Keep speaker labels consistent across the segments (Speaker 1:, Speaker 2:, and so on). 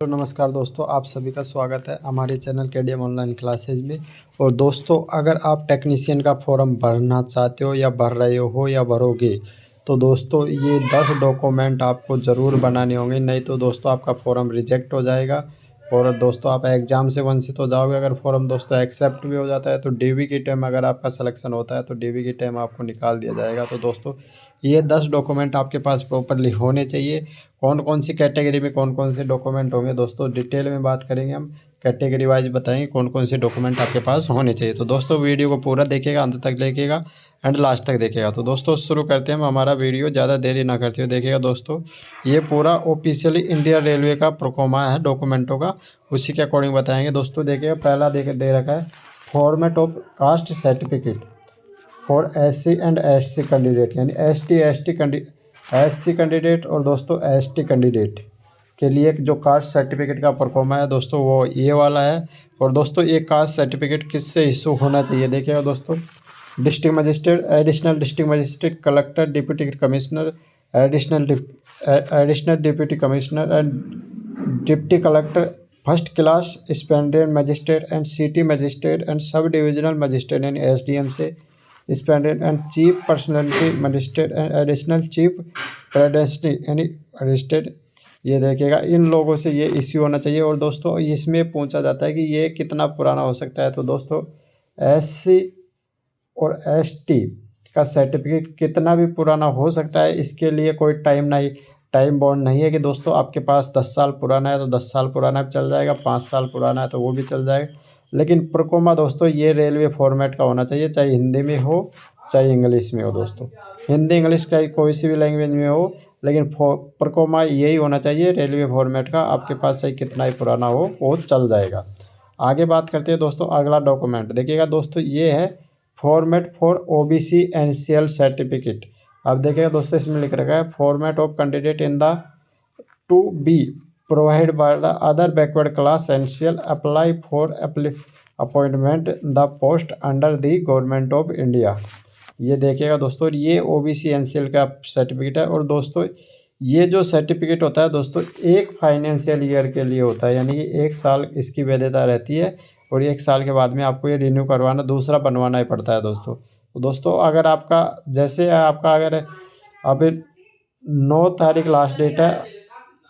Speaker 1: तो नमस्कार दोस्तों, आप सभी का स्वागत है हमारे चैनल केडीएम ऑनलाइन क्लासेज में। और दोस्तों, अगर आप टेक्नीशियन का फॉर्म भरना चाहते हो या भर रहे हो या भरोगे, तो दोस्तों ये 10 डॉक्यूमेंट आपको ज़रूर बनाने होंगे, नहीं तो दोस्तों आपका फॉर्म रिजेक्ट हो जाएगा और दोस्तों आप एग्ज़ाम से वंचित हो जाओगे। अगर फॉर्म दोस्तों एक्सेप्ट भी हो जाता है तो डीवी की टाइम अगर आपका सिलेक्शन होता है तो डीवी की टाइम आपको निकाल दिया जाएगा। तो दोस्तों ये 10 डॉक्यूमेंट आपके पास प्रॉपरली होने चाहिए। कौन कौन सी कैटेगरी में कौन कौन से डॉक्यूमेंट होंगे दोस्तों डिटेल में बात करेंगे हम। कैटेगरी वाइज बताएंगे कौन कौन से डॉक्यूमेंट आपके पास होने चाहिए। तो दोस्तों वीडियो को पूरा देखिएगा, अंत तक देखिएगा एंड लास्ट तक देखिएगा। तो दोस्तों शुरू करते हैं हम हमारा वीडियो, ज़्यादा देरी ना करते हुए देखिएगा। दोस्तों ये पूरा ऑफिशियली इंडियन रेलवे का प्रोकोमा है डॉक्यूमेंटों का, उसी के अकॉर्डिंग बताएंगे। दोस्तों देखिएगा, पहला दे रखा है format of caste certificate for SC and SC candidate, यानी SC कैंडिडेट और दोस्तों ST कैंडिडेट के लिए जो कास्ट सर्टिफिकेट का परफॉर्मा है दोस्तों वो ये वाला है। और दोस्तों ये कास्ट सर्टिफिकेट किससे इशू होना चाहिए देखिएगा दोस्तों, district magistrate, additional district magistrate, collector, deputy commissioner, additional deputy commissioner and deputy collector, first class stipendiary magistrate and city magistrate and sub divisional magistrate यानी SDM से stipendiary and chief personality magistrate and additional chief presidency यानी magistrate, ये देखिएगा इन लोगों से ये issue होना चाहिए। और दोस्तों इसमें पूछा जाता है कि ये कितना पुराना हो सकता है, तो दोस्तों SC और ST का सर्टिफिकेट कितना भी पुराना हो सकता है, इसके लिए कोई टाइम बॉन्ड नहीं है कि दोस्तों आपके पास 10 साल पुराना है तो 10 साल पुराना भी चल जाएगा, 5 साल पुराना है तो वो भी चल जाएगा। लेकिन प्रोकोमा दोस्तों ये रेलवे फॉर्मेट का होना चाहिए, चाहे हिंदी में हो चाहे इंग्लिश में हो। दोस्तों हिंदी इंग्लिश का कोई सी भी लैंग्वेज में हो, लेकिन प्रोकोमा यही होना चाहिए रेलवे फॉर्मेट का, आपके पास चाहे कितना ही पुराना हो वो चल जाएगा। आगे बात करते हैं दोस्तों, अगला डॉक्यूमेंट देखिएगा दोस्तों, ये है format for OBC NCL certificate. अब देखिएगा दोस्तों इसमें लिख रखा है format of candidate in the to be provide by the other backward class NCL apply for appointment the post under the government of India. ये देखिएगा दोस्तों, ये OBC NCL का सर्टिफिकेट है। और दोस्तों ये जो सर्टिफिकेट होता है दोस्तों एक फाइनेंशियल ईयर के लिए होता है, यानी कि 1 साल इसकी वैधता रहती है और 1 साल के बाद में आपको ये रिन्यू करवाना, दूसरा बनवाना ही पड़ता है दोस्तों। तो दोस्तों अगर आपका जैसे आपका अगर अभी 9 तारीख लास्ट डेट है,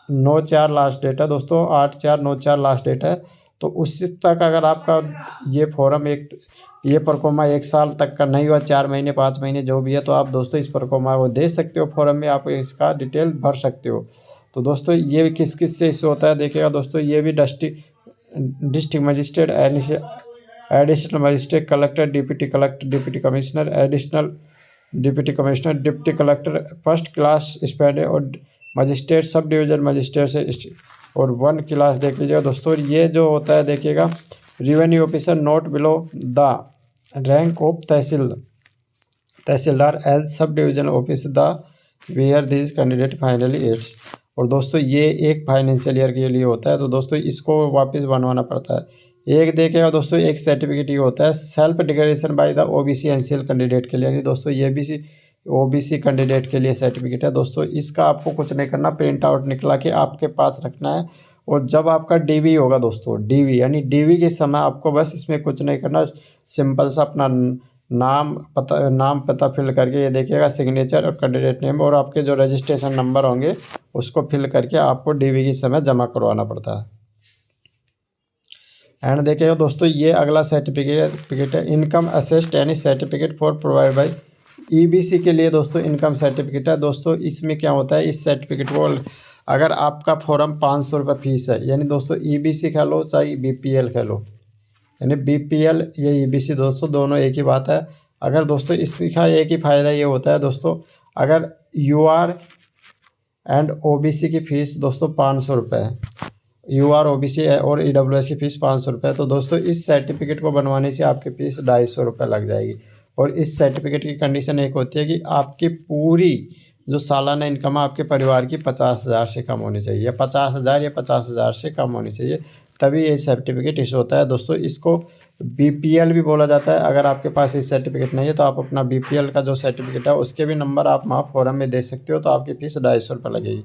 Speaker 1: 9/4 लास्ट डेट है दोस्तों, 8/4/9/4 लास्ट डेट है, तो उस तक अगर आपका ये फॉर्म ये परकोमा 1 साल तक का नहीं हुआ, 4 महीने 5 महीने जो भी है, तो आप दोस्तों इस परकोमा को दे सकते हो फॉर्म में, आप इसका डिटेल भर सकते हो। तो दोस्तों ये किस किस से इशू होता है देखिएगा दोस्तों, ये भी district magistrate, additional magistrate, collector, deputy commissioner, additional deputy commissioner, deputy collector, first class spend और मजिस्ट्रेट, सब डिवीजन मजिस्ट्रेट से और 1 क्लास देख लीजिएगा दोस्तों। ये जो होता है देखिएगा, revenue officer not below the rank of tehsildar as sub division office the where this candidate finally eats. और दोस्तों ये एक फाइनेंशियल ईयर के लिए होता है, तो दोस्तों इसको वापस बनवाना पड़ता है। एक देखिएगा दोस्तों, एक सर्टिफिकेट ये होता है self declaration by the OBC NCL candidate के लिए, यानी दोस्तों ये भी OBC कैंडिडेट के लिए सर्टिफिकेट है। दोस्तों इसका आपको कुछ नहीं करना, प्रिंट आउट निकला के आपके पास रखना है। और जब आपका DV होगा दोस्तों, DV यानी DV के समय आपको बस इसमें कुछ नहीं करना, सिंपल सा अपना नाम पता फिल करके, ये देखिएगा सिग्नेचर और कैंडिडेट नेम और आपके जो रजिस्ट्रेशन नंबर होंगे उसको फिल करके आपको DV के समय जमा करवाना पड़ता है। एंड देखिएगा दोस्तों, ये अगला सर्टिफिकेट है इनकम असिस्ट यानी certificate for provide by EBC के लिए दोस्तों इनकम सर्टिफिकेट है। दोस्तों इसमें क्या होता है, इस सर्टिफिकेट को अगर आपका फॉर्म 500 रुपये फीस है, यानी दोस्तों EBC खा लो चाहे BPL खा लो, यानी BPL या EBC दोस्तों दोनों एक ही बात है। अगर दोस्तों इसका एक ही फ़ायदा ये होता है दोस्तों, अगर UR एंड OBC की फ़ीस दोस्तों 500 रुपये है, UR OBC और EWS की फ़ीस 500 रुपये है, तो दोस्तों इस सर्टिफिकेट को बनवाने से आपकी फ़ीस 250 रुपये लग जाएगी। और इस सर्टिफिकेट की कंडीशन एक होती है कि आपकी पूरी जो सालाना इनकम है आपके परिवार की 50,000 से कम होनी चाहिए, या 50,000 या 50,000 से कम होनी चाहिए, तभी ये सर्टिफिकेट इशू होता है। दोस्तों इसको BPL भी बोला जाता है। अगर आपके पास ये सर्टिफिकेट नहीं है तो आप अपना BPL का जो सर्टिफिकेट है उसके भी नंबर आप वहाँ फॉरम में दे सकते हो, तो आपकी फ़ीस 250 रुपये लगेगी।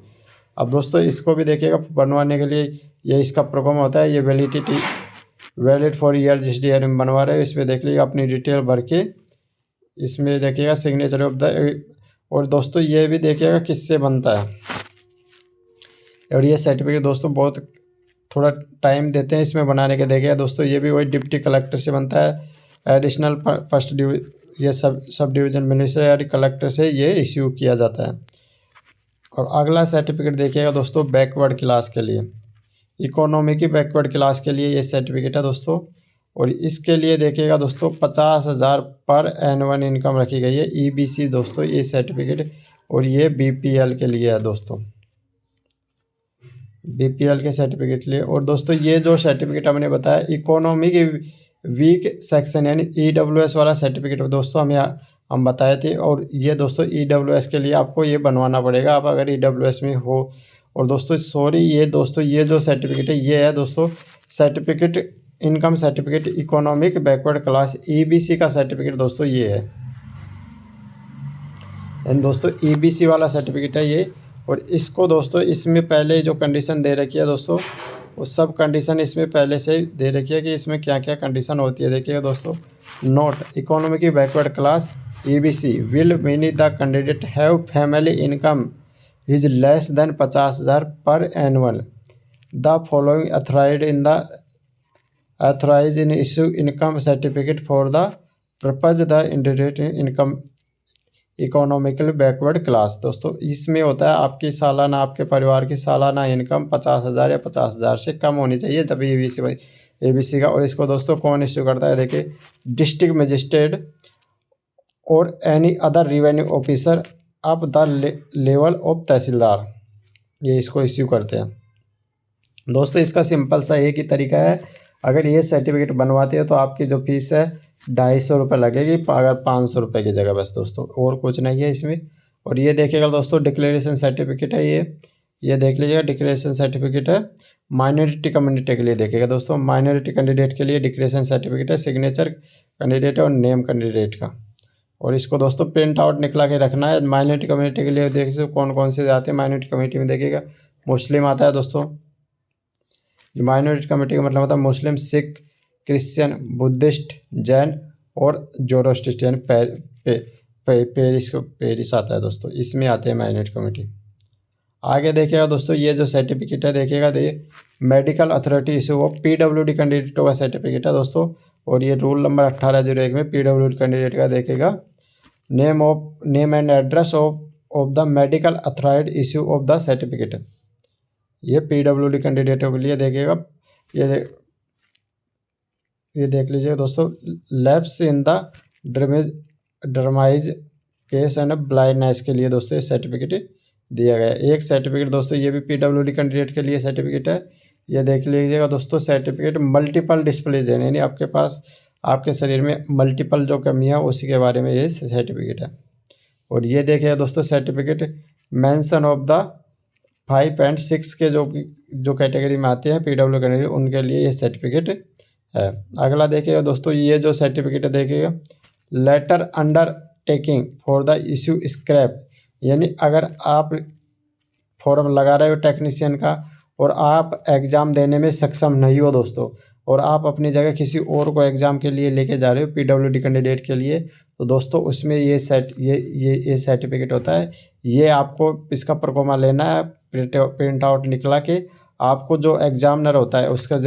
Speaker 1: अब दोस्तों इसको भी देखिएगा बनवाने के लिए ये इसका प्रोग्राम होता है, ये वैलिडिटी वैलिड फॉर ईयर जिस ईयर में बनवा रहे हो इसमें देख लीजिएगा अपनी डिटेल भर के, इसमें देखिएगा सिग्नेचर ऑफ द, और दोस्तों ये भी देखिएगा किससे बनता है। और ये सर्टिफिकेट दोस्तों बहुत थोड़ा टाइम देते हैं इसमें बनाने के, देखिएगा दोस्तों ये भी वही डिप्टी कलेक्टर से बनता है। एडिशनल फर्स्ट ये सब डिवीज़न मिनिस्टर कलेक्टर से ये इश्यू किया जाता है। और अगला सर्टिफिकेट देखिएगा दोस्तों बैकवर्ड क्लास के लिए, इकोनॉमी की बैकवर्ड क्लास के लिए ये सर्टिफिकेट है दोस्तों। और इसके लिए देखिएगा दोस्तों 50,000 पर एनुअल इनकम रखी गई है, EBC दोस्तों ये सर्टिफिकेट। और ये BPL के लिए है दोस्तों, BPL के सर्टिफिकेट लिए। और दोस्तों ये जो सर्टिफिकेट हमने बताया इकोनॉमी की वीक सेक्शन यानी EWS वाला सर्टिफिकेट दोस्तों हम बताए थे। और ये दोस्तों EWS के लिए आपको ये बनवाना पड़ेगा, आप अगर EWS में हो। और दोस्तों सॉरी ये दोस्तों ये जो सर्टिफिकेट है ये है दोस्तों certificate income certificate economic backward class EBC का सर्टिफिकेट दोस्तों ये है, एंड दोस्तों EBC वाला सर्टिफिकेट है ये। और इसको दोस्तों इसमें पहले जो कंडीशन दे रखी है दोस्तों वो सब कंडीशन इसमें पहले से दे रखी है कि इसमें क्या क्या कंडीशन होती है। देखिएगा दोस्तों, note economic backward class EBC will mean the candidate have family income is less than 50,000 पर annual, the following authorise in issue income certificate for the purpose the indicate income economically backward class. दोस्तों इसमें होता है आपकी सालाना, आपके परिवार की सालाना इनकम 50,000 या 50,000 से कम होनी चाहिए तभी ABC का। और इसको दोस्तों कौन इश्यू करता है, देखिए डिस्ट्रिक्ट मजिस्ट्रेट और any other revenue officer up the level of tehsildar, ये इसको इश्यू करते हैं। दोस्तों इसका सिंपल सा एक ही तरीका है, अगर ये सर्टिफिकेट बनवाते हो तो आपकी जो फीस है 250 रुपये लगेगी, अगर 500 रुपये की जगह, बस दोस्तों और कुछ नहीं है इसमें। और ये देखिएगा दोस्तों डिक्लेरेशन सर्टिफिकेट है ये देख लीजिएगा डिक्लेरेशन सर्टिफिकेट है माइनॉरिटी कम्युनिटी के लिए। देखिएगा दोस्तों माइनॉरिटी कैंडिडेट के लिए डिक्लेरेशन सर्टिफिकेट है, सिग्नेचर कैंडिडेट और नेम कैंडिडेट का। और इसको दोस्तों प्रिंट आउट निकला के रखना है। माइनॉरिटी कम्युनिटी के लिए देखिए कौन कौन से आते हैं माइनॉरिटी कम्युनिटी में, देखिएगा मुस्लिम आता है दोस्तों, माइनॉरिटी कम्युनिटी का मतलब होता है मुस्लिम, सिख, क्रिश्चियन, बुद्धिस्ट, जैन और जोरोस्ट्रियन पेरिस आता है दोस्तों, इसमें आते हैं माइनॉरिटी कम्युनिटी। आगे देखिएगा दोस्तों ये जो सर्टिफिकेट है देखिएगा medical authority issue of PWD कैंडिडेटों का सर्टिफिकेट है दोस्तों। और ये रूल नंबर 1801 में PWD कैंडिडेट का देखिएगा name and address of the medical authorize issue of the certificate, ये PWD कैंडिडेटों के लिए देखिएगा। ये देख लीजिए दोस्तों लैप्स इन द ड्रमाइज केस एंड ब्लाइंडनेस के लिए दोस्तों ये सर्टिफिकेट दिया गया है। एक सर्टिफिकेट दोस्तों ये भी PWD कैंडिडेट के लिए सर्टिफिकेट है, ये देख लीजिएगा दोस्तों सर्टिफिकेट मल्टीपल डिस्प्लेज है, यानी आपके पास आपके शरीर में मल्टीपल जो कमी है उसी के बारे में ये सर्टिफिकेट है। और ये देखिएगा दोस्तों सर्टिफिकेट मेंशन ऑफ द 5 और 6 के जो कैटेगरी में आते हैं PWD कैंडिडेट उनके लिए ये सर्टिफिकेट है। अगला देखिएगा दोस्तों ये जो सर्टिफिकेट है देखिएगा letter undertaking for the issue scrap, यानी अगर आप फॉर्म लगा रहे हो टेक्नीशियन का और आप एग्ज़ाम देने में सक्षम नहीं हो दोस्तों, और आप अपनी जगह किसी और को एग्ज़ाम के लिए लेके जा रहे हो PWD कैंडिडेट के लिए, तो दोस्तों उसमें ये सर्टिफिकेट होता है। ये आपको इसका प्रोफार्मा लेना है, प्रिंट आउट निकला के आपको जो एग्जामिनर होता है उसका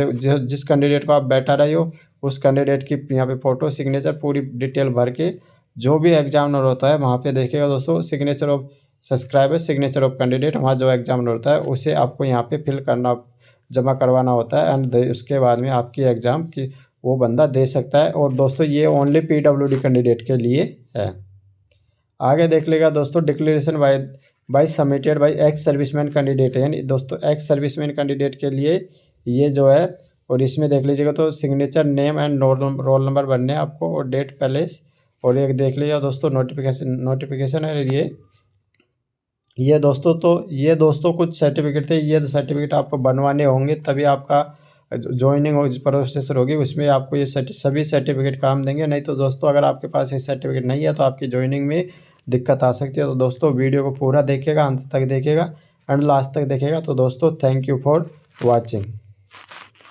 Speaker 1: जिस कैंडिडेट को आप बैठा रहे हो उस कैंडिडेट की यहाँ पे फ़ोटो सिग्नेचर पूरी डिटेल भर के जो भी एग्जामिनर होता है वहाँ पे देखिएगा दोस्तों signature of subscriber, signature of candidate, वहाँ जो एग्जामिनर होता है उसे आपको यहाँ पे फिल करना, जमा करवाना होता है, एंड उसके बाद में आपकी एग्ज़ाम की वो बंदा दे सकता है। और दोस्तों ये ओनली PWD कैंडिडेट के लिए है। आगे देख लेगा दोस्तों declaration by submitted by ex serviceman candidate है, यानी दोस्तों एक्स सर्विसमैन कैंडिडेट के लिए ये जो है। और इसमें देख लीजिएगा तो signature, name and roll number बनने हैं आपको, और डेट पैलेस। और एक देख लीजिएगा दोस्तों नोटिफिकेशन है ये दोस्तों। तो ये दोस्तों कुछ सर्टिफिकेट थे, ये सर्टिफिकेट आपको बनवाने होंगे तभी आपका ज्वाइनिंग प्रोसेस होगी, उसमें आपको ये सभी सर्टिफिकेट काम देंगे। नहीं तो दोस्तों अगर आपके पास ये सर्टिफिकेट नहीं है तो आपकी ज्वाइनिंग में दिक्कत आ सकती है। तो दोस्तों वीडियो को पूरा देखिएगा, अंत तक देखिएगा, एंड लास्ट तक देखेगा। तो दोस्तों थैंक यू फॉर वॉचिंग।